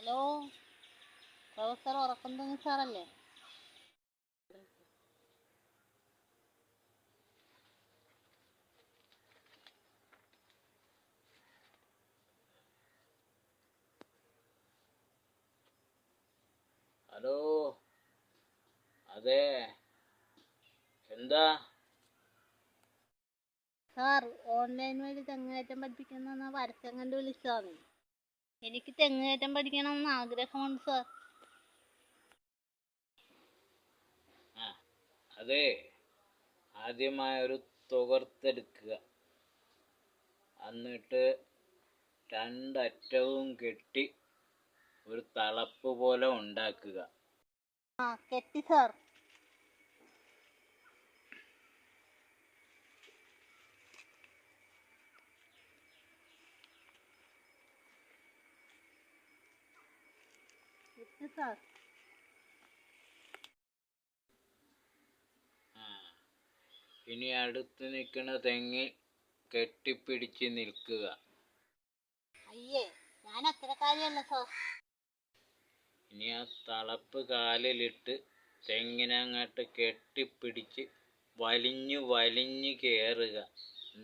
Hello, professor ഉറക്കം തൂങ്ങി സാറല്ലേ? ഹലോ, അതെ, എന്താ? സാർ, ഓൺലൈൻ വഴി തെങ്ങേറ്റം പഠിപ്പിക്കുന്ന പരസ്യം കണ്ട് വിളിച്ചതാണ്. എനിക്ക് തെങ്ങേറ്റം പഠിക്കണമെന്ന് ആഗ്രഹമുണ്ട് സാർ. അതെ, ആദ്യമായൊരു തുകർത്തെടുക്കുക, എന്നിട്ട് രണ്ടറ്റവും കെട്ടി ഒരു തളപ്പ് പോലെ ഉണ്ടാക്കുക. കെട്ടി സാർ. സാർ, ഇനി അടുത്ത് നിൽക്കുന്ന തെങ്ങിൽ കെട്ടിപ്പിടിച്ച് നിൽക്കുക. അയ്യേ, ഞാൻ അത്രക്കാരിയല്ല സാർ. ഇനി ആ തളപ്പ് കാലിലിട്ട് തെങ്ങിനങ്ങോട്ട് കെട്ടിപ്പിടിച്ച് വലിഞ്ഞു വലിഞ്ഞു കയറുക.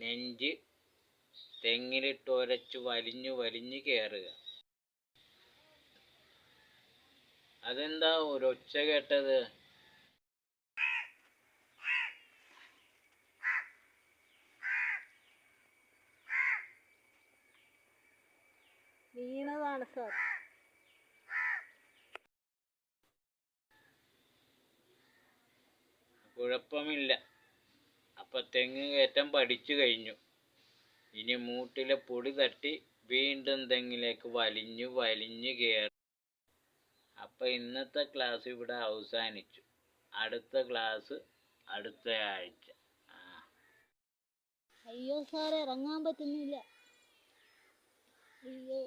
നെഞ്ച് തെങ്ങിലിട്ട് ഉരച്ച് വലിഞ്ഞു വലിഞ്ഞു കയറുക. അതെന്താ ഒരൊച്ച കേട്ടത്? വീണതാണ് സാർ. കുഴപ്പമില്ല, അപ്പൊ തെങ്ങ് കയറ്റം പഠിച്ചു കഴിഞ്ഞു. ഇനി മൂട്ടിലെ പൊടി തട്ടി വീണ്ടും തെങ്ങിലേക്ക് വലിഞ്ഞു വലിഞ്ഞു കയറും. അപ്പൊ ഇന്നത്തെ ക്ലാസ് ഇവിടെ അവസാനിച്ചു. അടുത്ത ക്ലാസ് അടുത്ത ആഴ്ച. അയ്യോ സാർ, ഇറങ്ങാൻ പറ്റുന്നില്ല. അയ്യോ.